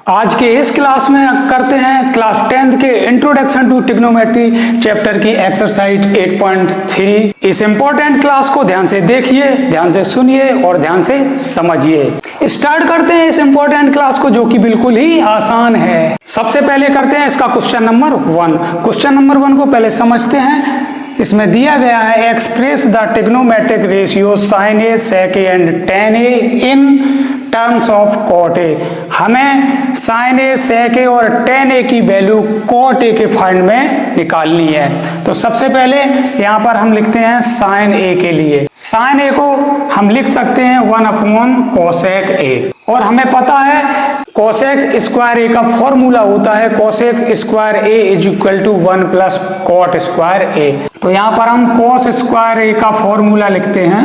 आज के इस क्लास में करते हैं क्लास 10th के इंट्रोडक्शन टू ट्रिग्नोमेट्री चैप्टर की एक्सरसाइज 8.3। इस इंपॉर्टेंट क्लास को ध्यान से देखिए, ध्यान से सुनिए और ध्यान से समझिए। स्टार्ट करते हैं इस इंपॉर्टेंट क्लास को, जो कि बिल्कुल ही आसान है। सबसे पहले करते हैं इसका क्वेश्चन नंबर 1। क्वेश्चन नंबर 1 को पहले समझते हैं। इसमें दिया गया है express the trigonometric ratio sin a sec a and tan a in terms of cot a। हमें sin a sec a और tan a की वैल्यू cot a के फंड में निकालनी है। तो सबसे पहले यहाँ पर हम लिखते हैं sin a के लिए। sin a को हम लिख सकते हैं 1/cosec a, और हमें पता है cosec स्क्वायर a का फॉर्मूला होता है cosec square a is equal to 1 plus cot square a। तो यहाँ पर हम cos स्क्वायर a का फॉर्मूला लिखते हैं।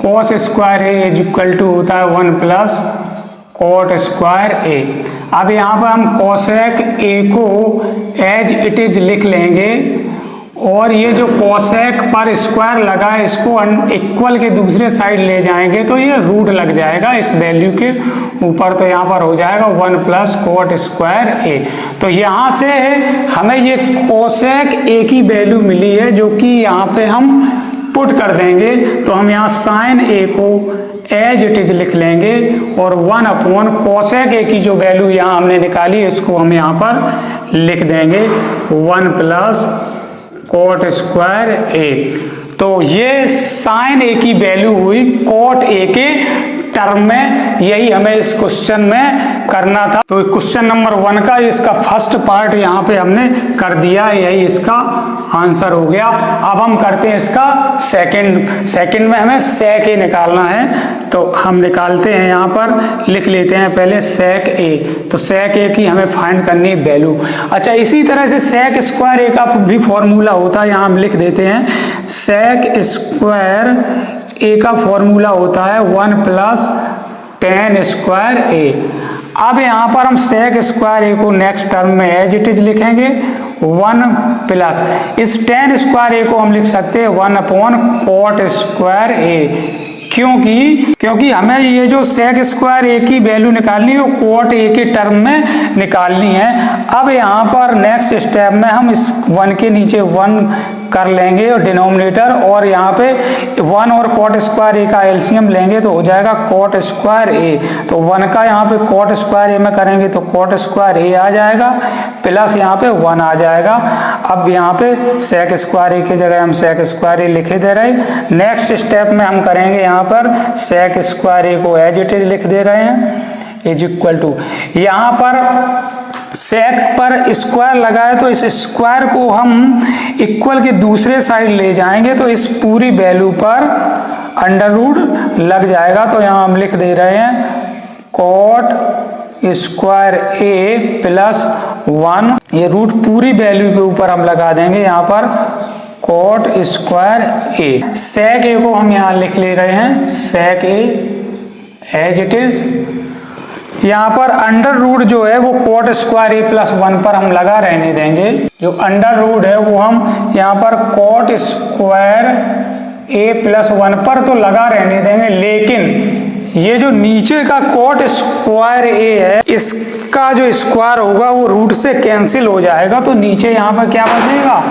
cos square a is equal to होता है 1 प्लस cot स्क्वायर a। अब यहाँ पर हम cosec a को एज इट इज लिख लेंगे, और ये जो cosec पर स्क्वायर लगा है इसको इक्वल के दूसरे साइड ले जाएंगे तो ये रूट लग जाएगा इस वैल्यू के ऊपर। तो यहाँ पर हो जाएगा 1 प्लस cot स्क्वायर a। तो यहाँ से हमें ये cosec a की वैल्यू मिली है, जो कि यहाँ पे हम पुट कर देंगे। तो हम यहाँ sin a को एज इट इज लिख लेंगे, और 1/cosec a की जो वैल्यू यहाँ हमने निकाली इसको हम यहाँ पर लिख देंगे 1 प्लस cot स्क्वायर a। तो ये sin a की वैल्यू हुई cot a के टर्म में। यही हमें इस क्वेश्चन में करना था। तो क्वेश्चन नंबर 1 का इसका फर्स्ट पार्ट यहाँ पे हमने कर दिया, यही इसका आंसर हो गया। अब हम करते हैं इसका सेकंड में हमें sec a निकालना है। तो हम निकालते हैं, यहाँ पर लिख लेते हैं पहले sec a। तो sec a की हमें फाइंड करनी वैल्यू। अच्छा, इसी तरह से sec स्क्वायर a का भी फॉर्मूला होता है, यहाँ हम लिख देते हैं sec स्क्वायर a का फॉर्मूला होता है 1 प्लस tan स्क्वायर a। अब यहाँ पर हम sec स्क्वायर a को नेक्स्ट टर्म में एज इट इज लिखेंगे 1 प्लस इस tan स्क्वायर a को हम लिख सकते हैं 1/cot स्क्वायर a। क्योंकि हमें ये जो sec स्क्वायर a की वैल्यू निकालनी है वो cot a के टर्म में निकालनी है। अब यहाँ पर नेक्स्ट स्टेप में हम इस 1 के नीचे 1 कर लेंगे और डिनोमिनेटर, और यहाँ पे 1 और cot स्क्वायर a का एलसीएम लेंगे तो हो जाएगा cot स्क्वायर a। तो 1 का यहाँ पे cot स्क्वायर a में करेंगे तो cot स्क्वायर a आ जाएगा, प्लस यहाँ पे 1 आ जाएगा। अब यहाँ पे sec स्क्वायर a की जगह हम sec स्क्वायर a लिखे दे रहे हैं। नेक्स्ट स्टेप में हम करेंगे यहाँ पर sec स्क्वायर a को एज इट इज लिख दे रहे हैं इज इक्वल टू, यहाँ पर sec पर स्क्वायर लगा है तो इस स्क्वायर को हम इक्वल के दूसरे साइड ले जाएंगे तो इस पूरी वैल्यू पर अंडर रूट लग जाएगा। तो यहाँ हम लिख दे रहे हैं cot स्क्वायर a प्लस 1। ये रूट पूरी वैल्यू के ऊपर हम लगा देंगे यहाँ पर cot square a। sec a को हम यहाँ लिख ले रहे हैं sec a as it is. यहाँ पर अंडर रूट जो है वो cot स्क्वायर a प्लस 1 पर हम लगा रहने देंगे। जो अंडर रूट है वो हम यहाँ पर cot स्क्वायर a प्लस 1 पर तो लगा रहने देंगे, लेकिन ये जो नीचे का cot स्क्वायर a है इसका जो स्क्वायर होगा वो रूट से कैंसिल हो जाएगा। तो नीचे यहाँ पर क्या बचेगा,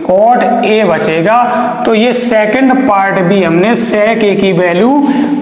cot a बचेगा। तो ये सेकंड पार्ट भी हमने sec a की वैल्यू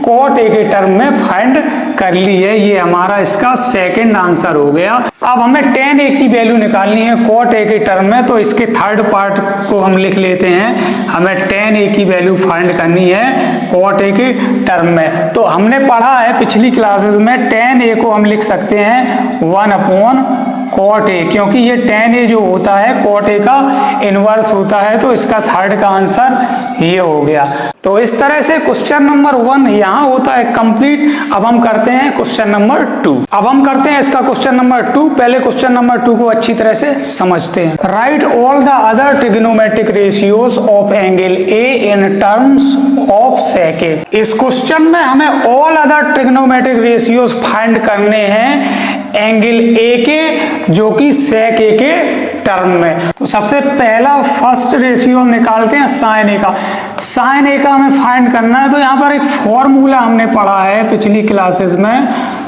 cot a के टर्म में फाइंड कर ली है। ये हमारा इसका सेकंड आंसर हो गया। अब हमें tan a की वैल्यू निकालनी है cot a के टर्म में, तो इसके थर्ड पार्ट को हम लिख लेते हैं। हमें tan a की वैल्यू फाइंड करनी है cot a के टर्म में। तो हमने पढ़ा है पिछली क्लासेस में tan a को हम लिख सकते हैं 1/cot a, क्योंकि ये tan a जो होता है cot a का इनवर्स होता है। तो इसका थर्ड का आंसर ये हो गया। तो इस तरह से क्वेश्चन नंबर 1 यहाँ होता है कंप्लीट। अब हम करते हैं क्वेश्चन नंबर 2। अब हम करते हैं इसका क्वेश्चन नंबर 2। पहले क्वेश्चन नंबर 2 को अच्छी तरह से समझते हैं। Right all the other trigonometric ratios of angle a in terms of sec a। इस क्वेश्चन में हमें all other trigonometric ratios find करने हैं एंगल a के, जो कि sec a के टर्म में। तो सबसे पहला फर्स्ट रेशियो हम निकालते हैं sin a का। sin a का हमें फाइंड करना है। तो यहाँ पर एक फॉर्मूला हमने पढ़ा है पिछली क्लासेस में,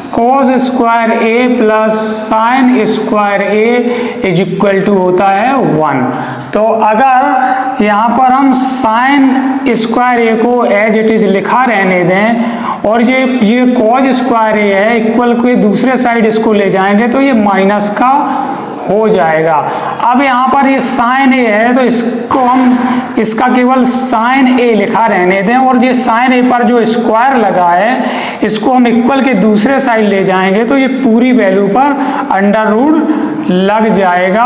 cos square a plus sine square A is equal to होता है 1। तो अगर यहाँ पर हम साइन स्क्वायर ए को एज इट इज लिखा रहने दें और ये cos स्क्वायर ए है इक्वल के दूसरे साइड इसको ले जाएंगे तो ये माइनस का हो जाएगा। अब यहाँ पर ये साइन ए है तो इसको हम इसका केवल साइन ए लिखा रहने दें और ये साइन ए पर जो स्क्वायर लगा है इसको हम इक्वल के दूसरे साइड ले जाएंगे तो ये पूरी वैल्यू पर अंडर रूट लग जाएगा।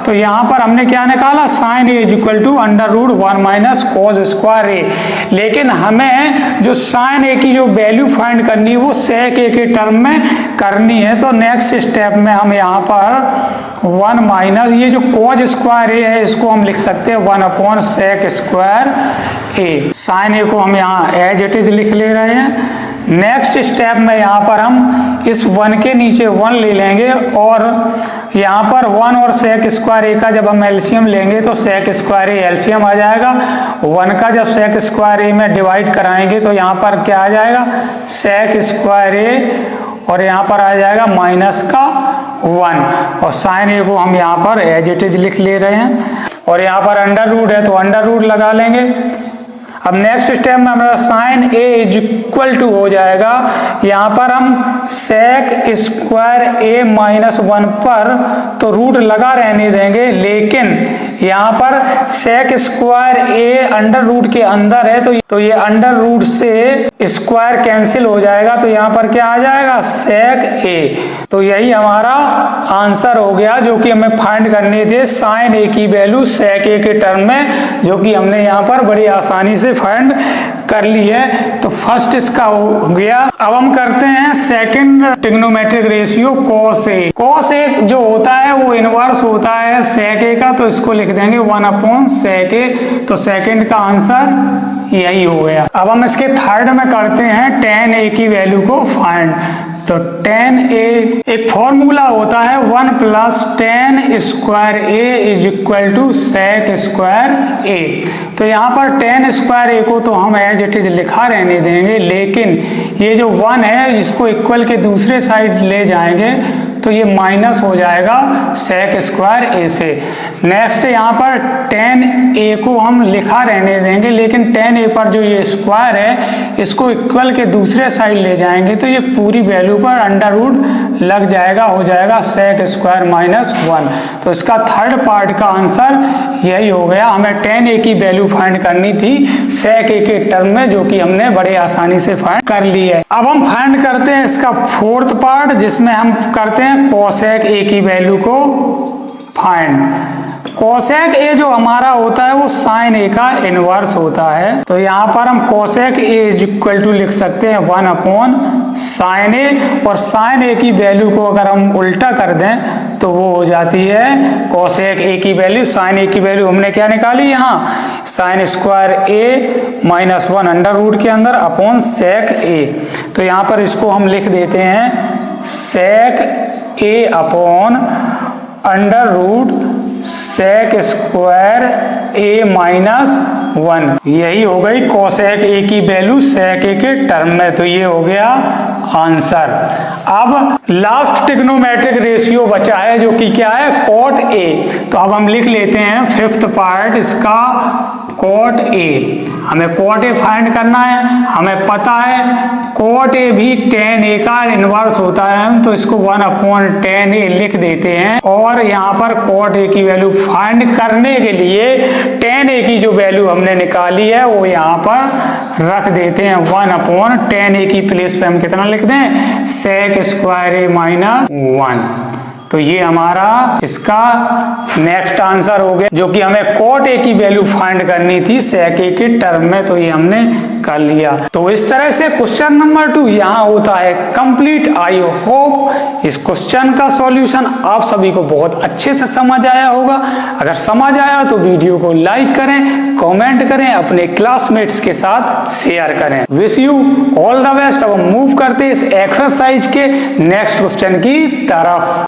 तो यहाँ पर हमने क्या निकाला, sine A is equal to under root 1 minus cos square A. लेकिन हमें जो साइन ए की जो वैल्यू फाइंड करनी है वो सेक ए के टर्म में करनी है। तो नेक्स्ट स्टेप में हम यहाँ पर 1 माइनस ये जो कॉस स्क्वायर ए है इसको हम लिख सकते हैं 1 अपॉन सेक स्क्वायर ए। साइन ए को हम यहाँ एज इट इज लिख ले रहे हैं। नेक्स्ट स्टेप में यहाँ पर हम इस 1 के नीचे 1 ले लेंगे और यहाँ पर 1 और सेक स्क्वायर ए का जब हम एलसीएम लेंगे तो सेक स्क्वायर ए एलसीएम आ जाएगा। 1 का जब सेक स्क्वायर ए में डिवाइड कराएंगे तो यहाँ पर क्या आ जाएगा, सेक स्क्वायर ए और यहाँ पर आ जाएगा माइनस का 1 और साइन ए को हम यहाँ पर एज इट इज लिख ले रहे हैं और यहाँ पर अंडर रूट है तो अंडर रूट लगा लेंगे। अब नेक्स्ट स्टेप में हमारा sine A is equal to हो जाएगा, यहाँ पर हम सेक स्क्वायर ए माइनस 1 पर तो रूट लगा रहने देंगे, लेकिन यहाँ पर सेक स्क्वायर ए अंडर रूट के अंदर है तो ये अंडर रूट से स्क्वायर कैंसिल हो जाएगा तो यहाँ पर क्या आ जाएगा, सेक ए। तो यही हमारा आंसर हो गया जो कि हमें फाइंड करने थे साइन ए की वैल्यू सेक ए के टर्म में, जो कि हमने यहाँ पर बड़ी आसानी से फाइंड कर ली है। तो फर्स्ट इसका हो गया। अब हम करते हैं second trigonometric ratio cos A. Cos A जो होता है वो इनवर्स होता है सेक ए का, तो इसको लिख देंगे 1 अपॉन सेक ए। तो सेकंड का आंसर यही हो गया। अब हम इसके थर्ड में करते हैं tan ए की वैल्यू को फाइंड। तो tan ए एक फॉर्मूला होता है 1 plus tan square A is equal to sec square A. तो यहाँ पर tan स्क्वायर ए को तो हम एज इट इज लिखा रहने देंगे, लेकिन ये जो 1 है इसको इक्वल के दूसरे साइड ले जाएंगे तो ये माइनस हो जाएगा सेक स्क्वायर ए से। नेक्स्ट यहाँ पर tan ए को हम लिखा रहने देंगे, लेकिन tan ए पर जो ये स्क्वायर है इसको इक्वल के दूसरे साइड ले जाएंगे तो ये पूरी वैल्यू पर अंडर रूट लग जाएगा, हो जाएगा सेक स्क्वायर माइनस 1। तो इसका थर्ड पार्ट का आंसर यही हो गया। हमें tan ए की वैल्यू फाइंड करनी थी सेक ए के टर्म में, जो कि हमने बड़े आसानी से फाइंड कर ली है। अब हम फाइंड करते हैं इसका फोर्थ पार्ट, जिसमें हम करते हैं कोसेक ए की वैल्यू को फाइंड। कोसेक ए जो हमारा होता है वो साइन ए का इनवर्स होता है। तो यहाँ पर हम cosec a is equal to लिख सकते हैं 1 अपॉन साइन ए, और साइन ए की वैल्यू को अगर हम उल्टा कर दें तो वो हो जाती है कोसेक ए की वैल्यू। साइन ए की वैल्यू हमने क्या निकाली यहाँ, sign square A minus 1 under root के अंदर अपॉन सेक ए। तो यहाँ पर इसको हम लिख देते हैं sec A upon under root sec square A minus 1। यही हो गई कोसेक ए की वैल्यू सेक ए के टर्म में। तो ये हो गया आंसर। अब लास्ट ट्रिग्नोमेट्रिक रेशियो बचा है जो कि क्या है, कॉट ए। तो अब हम लिख लेते हैं फिफ्थ पार्ट इसका, कॉट ए। हमें कॉट ए फाइंड करना है। हमें पता है कॉट ए भी tan ए का इनवर्स होता है, तो इसको 1 अपॉन tan ए लिख देते हैं। और यहाँ पर कॉट ए की वैल्यू फाइंड करने के लिए tan ए की जो वैल्यू हमने निकाली है वो यहाँ पर रख देते हैं 1 अपॉन tan ए की प्लेस पे हम कितना लिख दें, सेक स्क्वायर ए माइनस 1। तो ये हमारा इसका नेक्स्ट आंसर हो गया, जो कि हमें कॉट ए की वैल्यू फाइंड करनी थी सेक ए के टर्म में। तो ये हमने कर लिया। तो इस तरह से क्वेश्चन नंबर 2 यहाँ होता है कंप्लीट। आई होप इस क्वेश्चन का सॉल्यूशन आप सभी को बहुत अच्छे से समझ आया होगा। अगर समझ आया तो वीडियो को लाइक करें, कमेंट करें, अपने क्लासमेट्स के साथ शेयर करें। Wish you all the best. अब हम मूव करते हैं इस एक्सरसाइज के नेक्स्ट क्वेश्चन की तरफ।